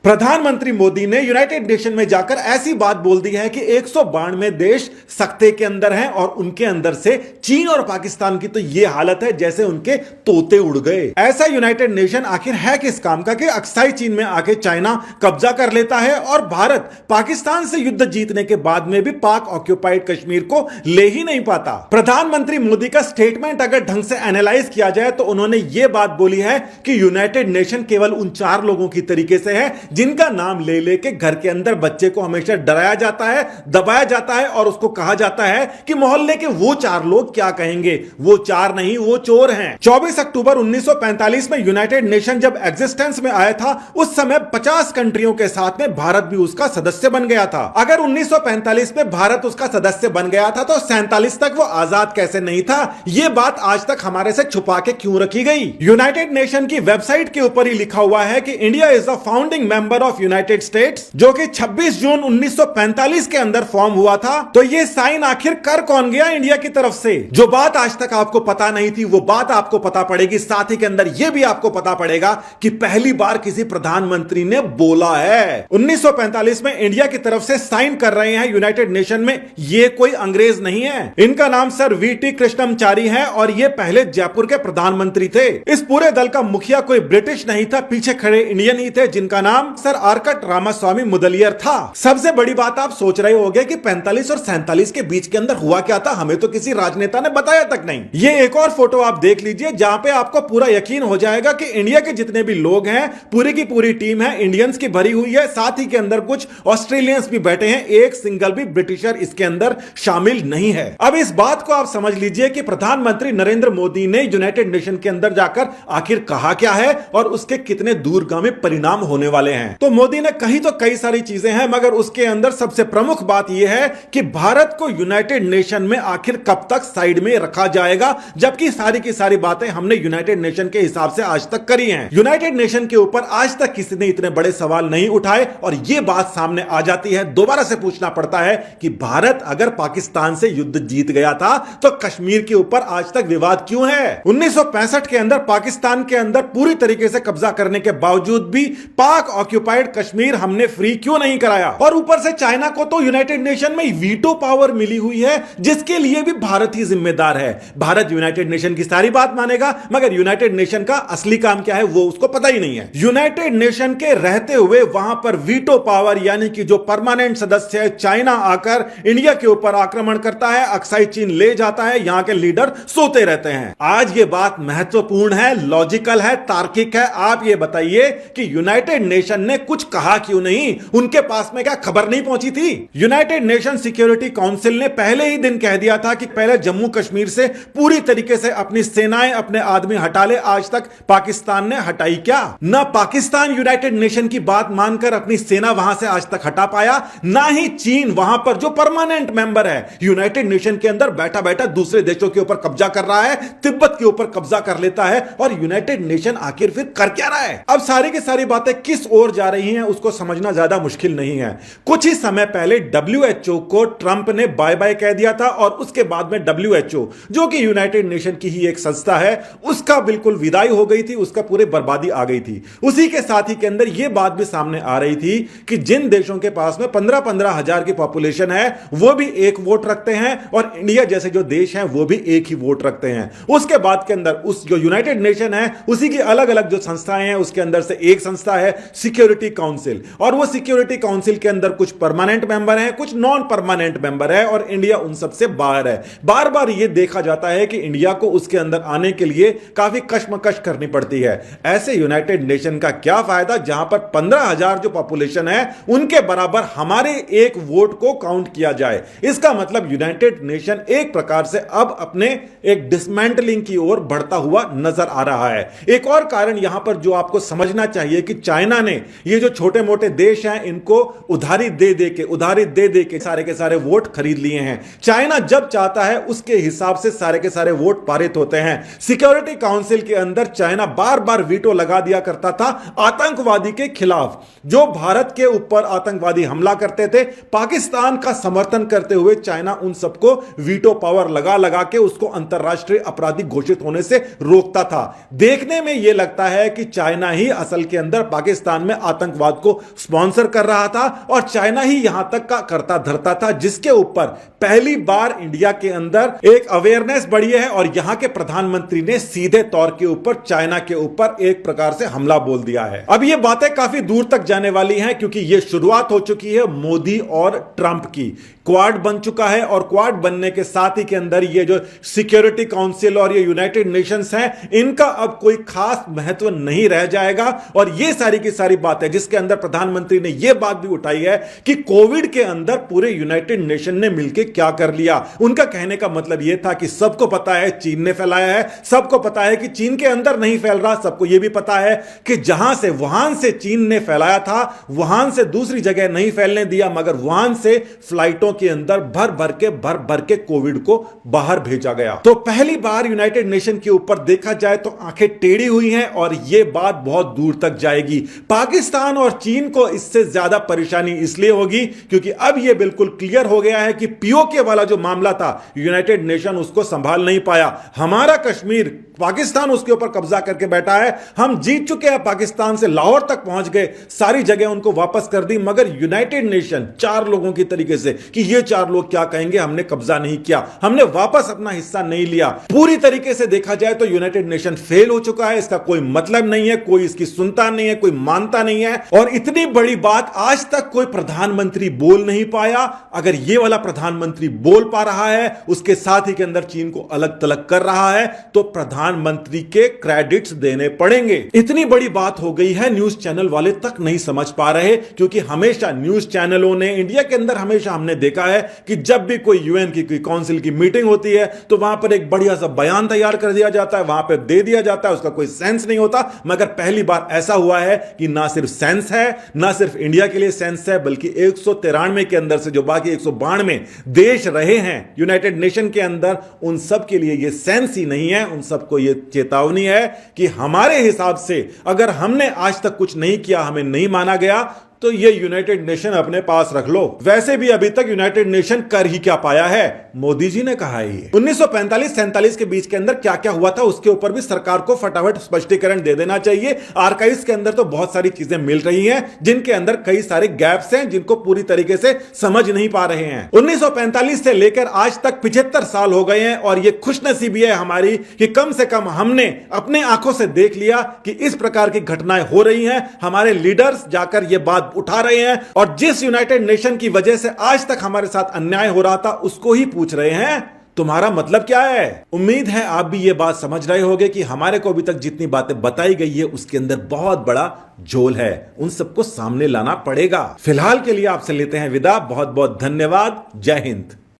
प्रधानमंत्री मोदी ने United nation में जाकर ऐसी बात बोल दी है कि 192 देश सख्ते के अंदर हैं और उनके अंदर से चीन और पाकिस्तान की तो यह हालत है जैसे उनके तोते उड़ गए। ऐसा यूनाइटेड नेशन आखिर है किस काम का कि अक्साई चीन में आके चाइना कब्जा कर लेता है और भारत पाकिस्तान से युद्ध जीतने के बाद में भी पाक ऑक्यूपाइड कश्मीर को ले ही नहीं पाता। प्रधानमंत्री मोदी का स्टेटमेंट अगर ढंग से एनालाइज किया जाए तो उन्होंने यह बात बोली है कि यूनाइटेड नेशन केवल उन 4 लोगों की तरीके से है जिनका नाम ले लेके घर के अंदर बच्चे को हमेशा डराया जाता है, दबाया जाता है और उसको कहा जाता है कि मोहल्ले के वो 4 लोग क्या कहेंगे, वो 4 नहीं वो चोर हैं। 24 अक्टूबर 1945 में यूनाइटेड नेशन जब एग्जिस्टेंस में आया था उस समय 50 कंट्रियों के साथ में भारत भी उसका सदस्य बन गया था। अगर 1945 में भारत उसका सदस्य बन गया था तो 47 तक वो आजाद कैसे नहीं था, यह बात आज तक हमारे से छुपा के क्यों रखी गई। यूनाइटेड नेशन की वेबसाइट के ऊपर ही लिखा हुआ है कि India is the founding member of United states, जो कि 26 जून 1945 के अंदर फॉर्म हुआ था। तो ये साइन आखिर कर कौन गया इंडिया की तरफ से? जो बात आज तक आपको पता नहीं थी वो बात आपको पता पड़ेगी। साथ ही के अंदर यह भी आपको पता पड़ेगा कि पहली बार किसी प्रधानमंत्री ने बोला है। 1945 में इंडिया की तरफ से साइन कर रहे हैं यूनाइटेड नेशन में, ये कोई अंग्रेज नहीं है। इनका नाम सर वीटी कृष्णमचारी है और ये पहले जयपुर के प्रधानमंत्री थे। इस पूरे दल का मुखिया कोई ब्रिटिश नहीं था, पीछे खड़े इंडियन ही थे जिनका नाम सर आरकट रामास्वामी मुदलियर था। सबसे बड़ी बात आप सोच रहे होंगे कि 45 और 47 के बीच के अंदर हुआ क्या था, हमें तो किसी राजनेता ने बताया तक नहीं। ये एक और फोटो आप देख लीजिए जहां पे आपको पूरा यकीन हो जाएगा कि इंडिया के जितने भी लोग हैं पूरी की पूरी टीम है इंडियंस की भरी हुई है। साथ ही के अंदर कुछ ऑस्ट्रेलियंस भी बैठे हैं, एक सिंगल भी ब्रिटिशर इसके अंदर शामिल नहीं है। अब इस बात को आप समझ लीजिए कि प्रधानमंत्री नरेंद्र मोदी ने यूनाइटेड नेशन के अंदर जाकर आखिर कहा क्या है और उसके कितने दूरगामी परिणाम होने वाले हैं। तो मोदी ने कही तो कई सारी चीजें हैं मगर उसके अंदर सबसे प्रमुख बात यह है कि भारत को यूनाइटेड नेशन में आखिर कब तक साइड में रखा जाएगा, जबकि सारी की सारी बातें हमने यूनाइटेड नेशन के हिसाब से आज तक करी हैं। यूनाइटेड नेशन के ऊपर आज तक किसी ने इतने बड़े सवाल नहीं उठाए और यह बात सामने आ जाती है। दोबारा से पूछना पड़ता है कि भारत अगर पाकिस्तान से युद्ध जीत गया था तो कश्मीर के ऊपर आज तक विवाद क्यों है? 1965 के अंदर पाकिस्तान के अंदर पूरी तरीके से कब्जा करने के बावजूद भी पाक ऑक्यूपाइड कश्मीर हमने फ्री क्यों नहीं कराया? और ऊपर से चाइना को तो यूनाइटेड नेशन में वीटो पावर मिली हुई है जिसके लिए भी भारत ही जिम्मेदार है। भारत यूनाइटेड नेशन की सारी बात मानेगा मगर यूनाइटेड नेशन का असली काम क्या है वो उसको पता ही नहीं है। यूनाइटेड नेशन के रहते हुए वहां पर वीटो पावर यानी कि जो परमानेंट सदस्य है चाइना आकर इंडिया के ऊपर आक्रमण करता है, अक्साई चीन ले जाता है, यहां के लीडर सोते रहते हैं। आज ये बात महत्वपूर्ण है, लॉजिकल है, तार्किक है। आप ये बताइए कि यूनाइटेड नेशन ने कुछ कहा क्यों नहीं? उनके पास में क्या खबर नहीं पहुंची थी? यूनाइटेड नेशन सिक्योरिटी काउंसिल ने पहले ही दिन कह दिया था कि पहले जम्मू कश्मीर से पूरी तरीके से अपनी सेनाएं अपने आदमी हटा ले। आज तक पाकिस्तान ने हटाई क्या? ना पाकिस्तान यूनाइटेड नेशन की बात मानकर अपनी सेना वहां से आज तक हटा पाया, ना ही चीन वहां पर जो परमानेंट मेंबर है यूनाइटेड नेशन के अंदर बैठा बैठा दूसरे देशों के ऊपर कब्जा कर रहा है, तिब्बत के ऊपर कब्जा कर लेता है और यूनाइटेड नेशन आखिर फिर कर क्या रहा है? अब सारी की सारी बातें किस ओर जा रही हैं उसको समझना ज्यादा मुश्किल नहीं है। कुछ ही समय पहले WHO को ट्रंप ने बाय बाय कह दिया था और उसके बाद में WHO जो कि यूनाइटेड नेशन की ही एक संस्था है उसका बिल्कुल विदाई हो गई थी, उसका पूरी बर्बादी आ गई थी। उसी के साथ ही के अंदर यह बात भी सामने आ रही थी कि जिन देशों के पास में 15-15 हजार की पॉपुलेशन है वो भी एक वोट रखते हैं और इंडिया जैसे जो देश हैं वो भी एक ही वोट रखते हैं। उसके बाद के अंदर उस जो यूनाइटेड नेशन है उसी की अलग अलग जो संस्थाएं हैं उसके अंदर से एक संस्था है सिक्योरिटी काउंसिल और वो सिक्योरिटी काउंसिल के अंदर कुछ परमानेंट मेंबर हैं, कुछ नॉन परमानेंट मेंबर है और इंडिया उन सबसे बाहर है। बार बार यह देखा जाता है कि इंडिया को उसके अंदर आने के लिए काफी कशमकश करनी पड़ती है। ऐसे यूनाइटेड नेशन का क्या फायदा जहां पर 15,000 जो पॉपुलेशन है उनके बराबर हमारे एक वोट को काउंट किया जाए। इसका मतलब यूनाइटेड नेशन एक प्रकार से अब अपने एक डिसमेंटलिंग की ओर बढ़ता हुआ नजर आ रहा है। एक और कारण यहां पर जो आपको समझना चाहिए कि चाइना ने ये जो छोटे मोटे देश हैं इनको उधारी दे दे के सारे के सारे वोट खरीद लिए हैं। चाइना जब चाहता है उसके हिसाब से सारे के सारे वोट पारित होते हैं। सिक्योरिटी काउंसिल के अंदर चाइना बार बार वीटो लगा दिया करता था आतंकवादी के खिलाफ। जो भारत के ऊपर आतंकवादी हमला करते थे पाकिस्तान का समर्थन करते हुए चाइना उन सबको वीटो पावर लगा लगा के उसको अंतरराष्ट्रीय अपराधी घोषित होने से रोकता था। देखने में यह लगता है कि चाइना ही असल के अंदर पाकिस्तान में में आतंकवाद को स्पॉन्सर कर रहा था और चाइना ही यहां तक का करता धरता था, जिसके ऊपर पहली बार इंडिया के अंदर एक अवेयरनेस बढ़ी है और यहां के प्रधानमंत्री ने सीधे तौर के ऊपर चाइना के ऊपर एक प्रकार से हमला बोल दिया है। अब ये बातें काफी दूर तक जाने वाली हैं क्योंकि ये शुरुआत हो चुकी है मोदी और ट्रंप की। क्वाड बन चुका है और क्वाड बनने के साथ ही के अंदर ये जो सिक्योरिटी काउंसिल और ये यूनाइटेड नेशंस हैं, इनका अब कोई खास महत्व नहीं रह जाएगा। और ये सारी की सारी बातें जिसके अंदर प्रधानमंत्री ने ये बात भी उठाई है कि कोविड के अंदर पूरे यूनाइटेड नेशन ने मिलकर क्या कर लिया। उनका कहने का मतलब यह था कि सबको पता है चीन ने फैलाया है, सबको पता है कि चीन के अंदर नहीं फैल रहा, सबको यह भी पता है कि जहां से वुहान से चीन ने फैलाया था वुहान से दूसरी जगह नहीं फैलने दिया, मगर वुहान से फ्लाइटों के अंदर भर भर के कोविड को बाहर भेजा गया। तो पहली बार यूनाइटेड नेशन के ऊपर देखा जाए तो आंखें टेढ़ी हुई हैं और यह बात बहुत दूर तक जाएगी। पाकिस्तान और चीन को इससे ज्यादा परेशानी इसलिए होगी क्योंकि अब यह बिल्कुल क्लियर हो गया है कि पीओके वाला जो मामला था यूनाइटेड नेशन उसको संभाल नहीं पाया। हमारा कश्मीर पाकिस्तान उसके ऊपर कब्जा करके बैठा है, हम जीत चुके हैं, पाकिस्तान से लाहौर तक पहुंच गए, सारी जगह उनको वापस कर दी, मगर यूनाइटेड नेशन चार लोगों की तरीके से कि ये चार लोग क्या कहेंगे, हमने कब्जा नहीं किया, हमने वापस अपना हिस्सा नहीं लिया। पूरी तरीके से देखा जाए तो यूनाइटेड नेशन फेल हो चुका है, इसका कोई मतलब नहीं है, कोई इसकी सुनता नहीं है, कोई मानता नहीं है। और इतनी बड़ी बात आज तक कोई प्रधानमंत्री बोल नहीं पाया। अगर ये वाला प्रधानमंत्री बोल पा रहा है, उसके साथ ही के अंदर चीन को अलग तलग कर रहा है, तो प्रधानमंत्री के क्रेडिट्स देने पड़ेंगे। इतनी बड़ी बात हो गई है, न्यूज चैनल वाले तक नहीं समझ पा रहे क्योंकि हमेशा न्यूज चैनलों ने इंडिया के अंदर हमेशा हमने देखा है कि जब भी कोई यूएन की कोई काउंसिल की मीटिंग होती है तो वहां पर एक बढ़िया सा बयान तैयार कर दिया जाता है, वहां पर दे दिया जाता है, उसका कोई सेंस नहीं होता। मगर पहली बार ऐसा हुआ है कि ना सिर्फ सेंस है, ना सिर्फ इंडिया के लिए सेंस है, बल्कि 193 के अंदर से जो बाकी 192 देश रहे हैं यूनाइटेड नेशन के अंदर, उन सब के लिए यह सेंस ही नहीं है। उन सबको यह चेतावनी है कि हमारे हिसाब से अगर हमने आज तक कुछ नहीं किया, हमें नहीं माना गया, तो ये यूनाइटेड नेशन अपने पास रख लो। वैसे भी अभी तक यूनाइटेड नेशन कर ही क्या पाया है, मोदी जी ने कहा है। 1945-47 के बीच के अंदर क्या क्या हुआ था उसके ऊपर भी सरकार को फटाफट स्पष्टीकरण दे देना चाहिए। आर्काइव्स के अंदर तो बहुत सारी चीजें मिल रही हैं जिनके अंदर कई सारे गैप्स हैं जिनको पूरी तरीके से समझ नहीं पा रहे हैं। 1945 से लेकर आज तक 75 साल हो गए हैं और यह खुशनसीबी है हमारी कि कम से कम हमने अपने आंखों से देख लिया कि इस प्रकार की घटनाएं हो रही हैं। हमारे लीडर्स जाकर यह बात उठा रहे हैं और जिस यूनाइटेड नेशन की वजह से आज तक हमारे साथ अन्याय हो रहा था उसको ही पूछ रहे हैं तुम्हारा मतलब क्या है। उम्मीद है आप भी ये बात समझ रहे होंगे कि हमारे को अभी तक जितनी बातें बताई गई है उसके अंदर बहुत बड़ा झोल है, उन सबको सामने लाना पड़ेगा। फिलहाल के लिए आपसे लेते हैं विदा, बहुत बहुत धन्यवाद, जय हिंद।